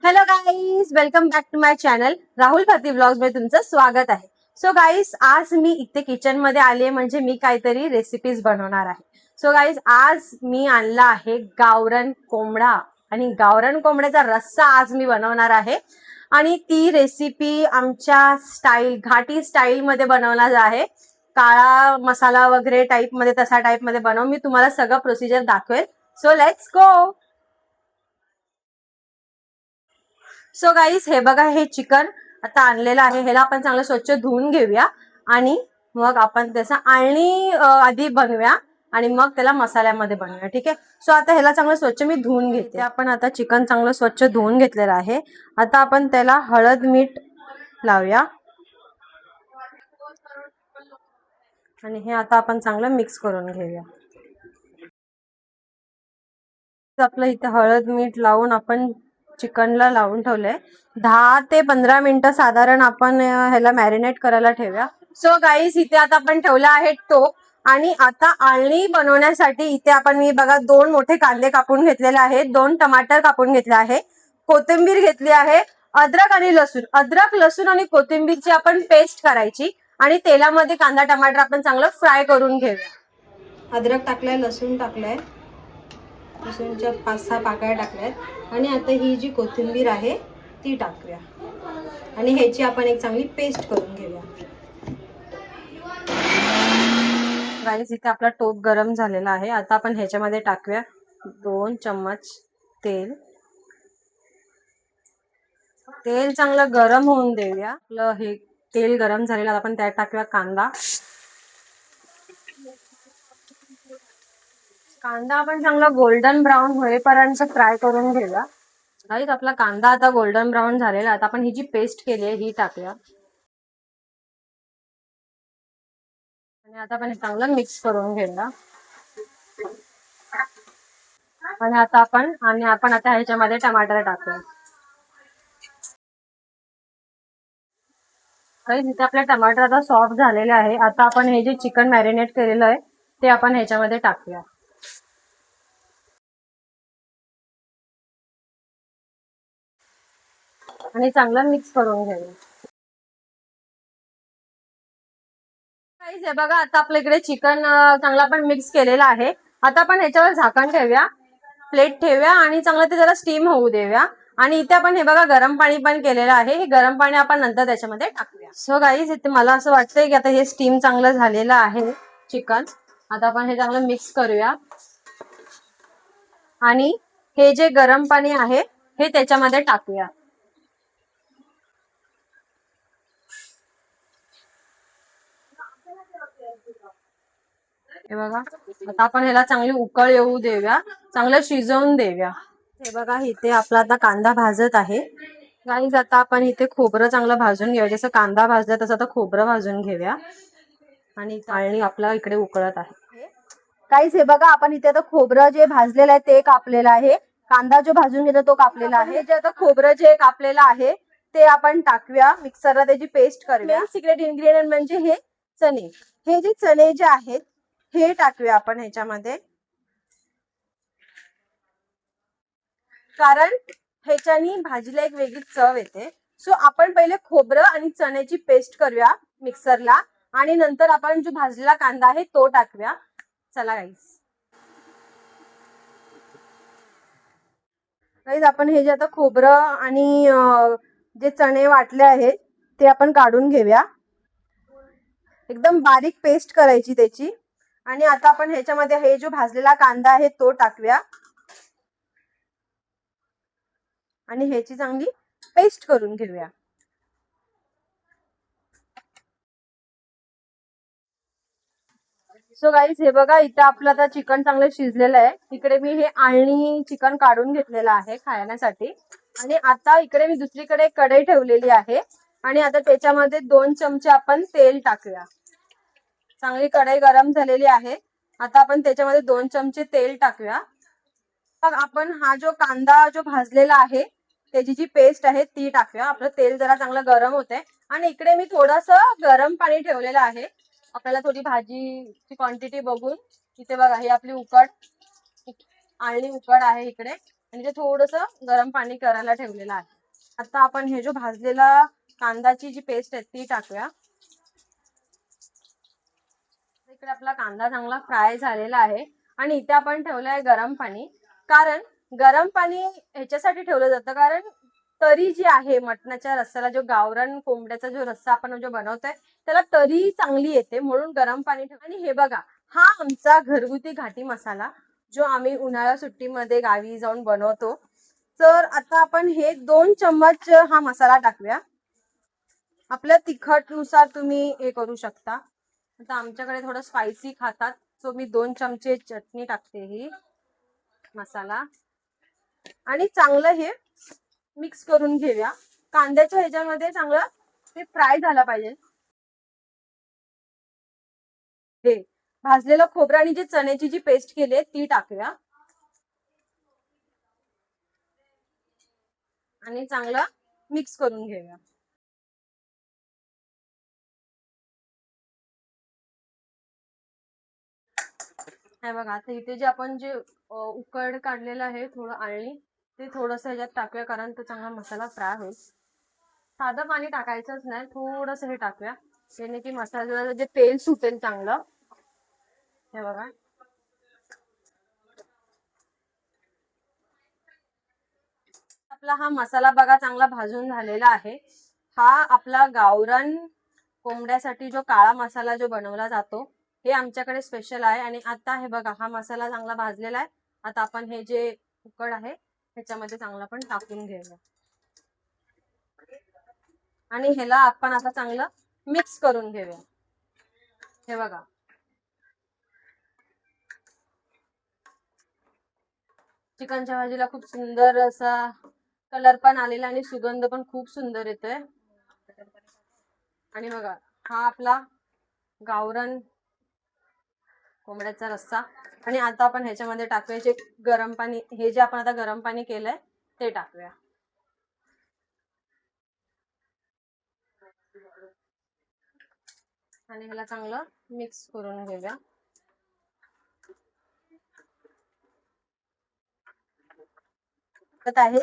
Hello guys, welcome back to my channel Rahul Bharati blogs मध्ये तुमचं स्वागत आहे. सो गाईज, आज मी इथे किचन मध्ये आले म्हणजे मी काहीतरी रेसिपीज बनवणार आहे. सो गाईज, आज मी आणला आहे गावरान कोंबडा आणि गावरान कोंबड्याचा रस्सा आज मी बनवणार आहे. आणि ती रेसिपी आमच्या घाटी स्टाईल मध्ये बनवणार आहे. काळा मसाला वगैरे टाईप मध्ये, तसा टाईप मध्ये बनव. मी तुम्हाला सगळं प्रोसिजर दाखवेल. So let's go. So guys, हे बघा, हे चिकन आता आणलेलं आहे. ह्याला आपण चांगलं स्वच्छ धुवून घेऊया आणि मग आपण त्याचा आळणी आधी बनवूया आणि मग त्याला मसाल्यामध्ये बनवूया. ठीक आहे. सो आता ह्याला चांगलं स्वच्छ मी धुवून घेते. आपण आता चिकन चांगलं स्वच्छ धुवून घेतलेलं आहे. आता आपण त्याला हळद मीठ लावूया आणि हे आता आपण चांगलं मिक्स करून घेऊया. आपलं इथे हळद मीठ लावून आपण चिकनला लावून ठेवलंय. 10 ते 15 मिनिटं साधारण आपण ह्याला मॅरिनेट करायला ठेवूया. सो गाईस, इथे आता आपण ठेवला आहे टोप. आणि आता आळणी बनवण्यासाठी इथे आपण मी बघा 2 मोठे कांदे कापून घेतलेले आहेत, 2 टमाटर कापून घेतले आहे, कोथिंबीर घेतली आहे, अद्रक आणि लसूण. अद्रक लसूण आणि कोथिंबीरची आपण पेस्ट करायची आणि तेलामध्ये कांदा टमाटर आपण चांगलं फ्राय करून घेऊया. अद्रक टाकलाय, लसूण टाकलाय, लसूणच्या 5-6 पाकळ्या टाकल्यात आणि आता ही जी कोथिंबीर आहे ती टाकूया आणि ह्याची आपण एक चांगली पेस्ट करून घेऊया. गाईस, इथे आपला टोप गरम झालेला आहे. आता आपण ह्याच्यामध्ये टाकूया 2 चम्मच तेल. तेल चांगलं गरम होऊन देऊया. आपलं हे तेल गरम झालेलं, आपण त्यात टाकूया कांदा. कांदा आपण चांगला गोल्डन ब्राऊन होईपर्यंत फ्राय करून घेऊया. गाईस, आपला कांदा आता गोल्डन ब्राऊन झालेला. आता आपण ही जी पेस्ट केली आहे ही टाकूया आणि आता आपण चांगलं मिक्स करून घेऊया. आणि आपण आता ह्याच्यामध्ये टमाटर टाकूया. इथे आपले टमाटर आता सॉफ्ट झालेले आहे. आता आपण हे जे चिकन मॅरिनेट केलेलं आहे ते आपण ह्याच्यामध्ये टाकूया आणि चांगलं मिक्स करून घेऊया. हे बघा, आता आपल्या इकडे चिकन चांगला आपण मिक्स केलेला आहे. आता आपण ह्याच्यावर झाकण ठेवूया, प्लेट ठेवूया आणि चांगलं ते जरा स्टीम होऊ देऊया. आणि इथे आपण हे बघा गरम पाणी पण केलेलं आहे. हे गरम पाणी आपण नंतर त्याच्यामध्ये टाकूया. सो गाईज, इथे मला असं वाटतंय की आता हे स्टीम चांगलं झालेलं आहे चिकन. आता आपण हे चांगलं मिक्स करूया आणि हे जे गरम पाणी आहे हे त्याच्यामध्ये टाकूया. हे बघा, आता आपण ह्याला चांगली उकळ येऊ देऊया, चांगलं शिजवून देऊया. हे बघा, इथे आपला आता कांदा भाजत आहे. गाईज, आता आपण इथे खोबरं चांगलं भाजून घेऊया. जसं कांदा भाजला तसं आता खोबरं भाजून घेऊया आणि आळणी आपला इकडे उकळत आहे. गाईज, हे बघा, आपण इथे आता खोबरं जे भाजलेलं आहे ते कापलेलं आहे, कांदा जो भाजून घेतो तो कापलेला आहे. जे आता खोबरं जे कापलेलं आहे ते आपण टाकूया मिक्सरला, त्याची पेस्ट करूया. सिक्रेट इन्ग्रेडियंट म्हणजे हे चणे. हे जे चणे जे आहेत हे टाकूया आपण ह्याच्यामध्ये, कारण ह्याच्यानी भाजीला एक वेगळी चव येते. सो आपण पहिले खोबरं आणि चण्याची पेस्ट करूया मिक्सरला आणि नंतर आपण जो भाजलेला कांदा आहे तो टाकूया. चला गाईस, आपण हे जे आता खोबरं आणि जे चणे वाटले आहेत ते आपण काढून घेऊया. एकदम बारीक पेस्ट करायची त्याची. आणि आता आपण ह्याच्यामध्ये हे जो भाजलेला कांदा आहे तो टाकूया आणि ह्याची चांगली पेस्ट करून घेऊया. सो गाईज, हे बघा, इथे आपलं आता चिकन चांगलं शिजलेलं आहे. इकडे मी हे आळणी चिकन काढून घेतलेलं आहे खाण्यासाठी. आणि आता इकडे मी दुसरीकडे कढई ठेवलेली आहे आणि आता त्याच्यामध्ये 2 चमचे आपण तेल टाकूया. चांगली कढई गरम झालेली आहे. आता आपण त्याच्यामध्ये 2 चमचे तेल टाकूया. मग आपण हा जो कांदा जो भाजलेला आहे त्याची जी पेस्ट आहे ती टाकूया. आपलं तेल जरा चांगलं गरम होतंय आणि इकडे मी थोडंसं गरम पाणी ठेवलेलं आहे. आपल्याला थोडी भाजीची क्वांटिटी बघून. इथे बघा, ही आपली आळणी उकड आहे इकडे आणि ते थोडंसं गरम पाणी करायला ठेवलेलं आहे. आता आपण हे जो भाजलेला कांदाची जी पेस्ट आहे ती टाकूया. इकडे आपला कांदा चांगला फ्राय झालेला आहे आणि इथे आपण ठेवलं आहे गरम पाणी. कारण गरम पाणी ह्याच्यासाठी ठेवलं जातं कारण तरी जी आहे मटणाच्या रस्स्याला, जो गावरान कोंबड्याचा जो रस्सा आपण जो बनवतोय त्याला तरी चांगली येते, म्हणून गरम पाणी ठेव. आणि हे बघा, हा आमचा घरगुती घाटी मसाला जो आम्ही उन्हाळा सुट्टीमध्ये गावी जाऊन बनवतो. तर आता आपण हे 2 चम्मच हा मसाला टाकूया. आपल्या तिखटनुसार तुम्ही हे करू शकता. आता आमच्याकडे थोडं स्पायसी खातात, सो मी 2 चमचे चटणी टाकते ही मसाला. आणि चांगलं हे मिक्स करून घेऊया. कांद्याच्या ह्याच्यामध्ये चांगलं ते फ्राय झालं पाहिजे. हे भाजलेलं खोबरं आणि जी चण्याची जी पेस्ट केली ती टाकूया आणि चांगलं मिक्स करून घेऊया. हे बघा, आता इथे जे आपण जे उकड काढलेलं आहे थोडं आळणी, ते थोडंसं ह्याच्यात टाकूया कारण तो चांगला मसाला फ्राय होईल. साधं पाणी टाकायचंच नाही, थोडंसं हे टाकूया जेणे की मसाल्याला जे तेल सुटेल चांगलं. हे बघा, आपला हा मसाला बघा चांगला भाजून झालेला आहे. हा आपला गावरान कोंबड्यासाठी जो काळा मसाला जो बनवला जातो हे आमच्याकडे स्पेशल आहे. आणि आता हे बघा, हा मसाला चांगला भाजलेला आहे. आता आपण हे जे उकड आहे ह्याच्यामध्ये चांगला पण टाकून घेऊया आणि ह्याला आपण आता चांगलं मिक्स करून घेऊया. हे बघा, चिकनच्या भाजीला खूप सुंदर असा कलर पण आलेला आणि सुगंध पण खूप सुंदर येतोय. आणि बघा, हा आपला गावरान कोंबड्याचा रस्सा. आणि आता आपण ह्याच्यामध्ये टाकूया जे गरम पाणी, हे जे आपण आता गरम पाणी केलंय ते टाकूया. आणि ह्याला चांगलं मिक्स करून घेऊया. आहे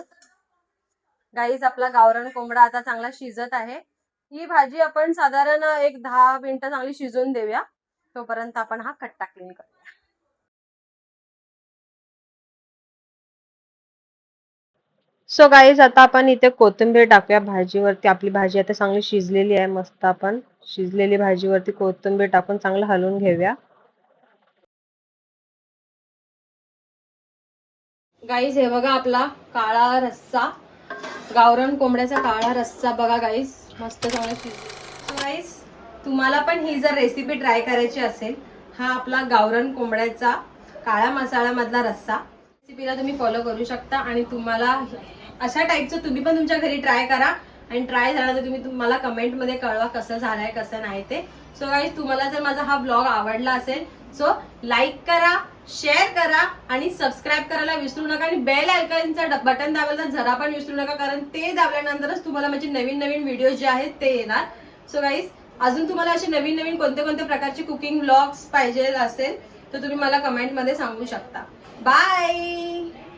गाईस, आपला गावरान कोंबडा आता चांगला शिजत आहे. ही भाजी आपण साधारण एक 10 मिनिटं चांगली शिजवून देऊया. तोपर्यंत आपण हा खट्टा क्लीन करूया. सो गाईज, आता आपण इथे कोथिंबीर टाकूया भाजीवरती. आपली भाजी आता चांगली शिजलेली आहे. मस्त आपण शिजलेली भाजीवरती कोथिंबीर टाकून चांगलं हलवून घेऊया. गाईज, हे बघा आपला काळा रस्सा, गावरान कोंबड्याचा काळा रस्सा बघा गाईज, मस्त चांगला शिजला. गाईज, तुम्हाला पण ही जर रेसिपी ट्राय करायची असेल, हा आपला गावरान कोंबड्याचा काळा मसाल्यामधला रस्सा रेसिपीला तुम्ही फॉलो करू शकता. आणि तुम्हाला अशा टाईपचं तुम्ही पण तुमच्या घरी ट्राय करा. आणि ट्राय झाला तर तुम्ही मला कमेंटमध्ये कळवा कसं झालंय कसं नाही ते. सो गाईज, तुम्हाला जर माझा हा ब्लॉग आवडला असेल सो लाईक करा, शेअर करा आणि सबस्क्राईब करायला विसरू नका. आणि बेल आयकॉनचं बटन दाबायला जरा पण विसरू नका, कारण ते दाबल्यानंतरच तुम्हाला माझे नवीन नवीन व्हिडिओ जे आहेत ते येणार. सो गाईज, अजून तुम्हाला असे नवीन नवीन कोणते कोणते प्रकारचे कुकिंग ब्लॉग्स पाहिजे असेल तर तुम्ही मला कमेंटमध्ये सांगू शकता. बाय.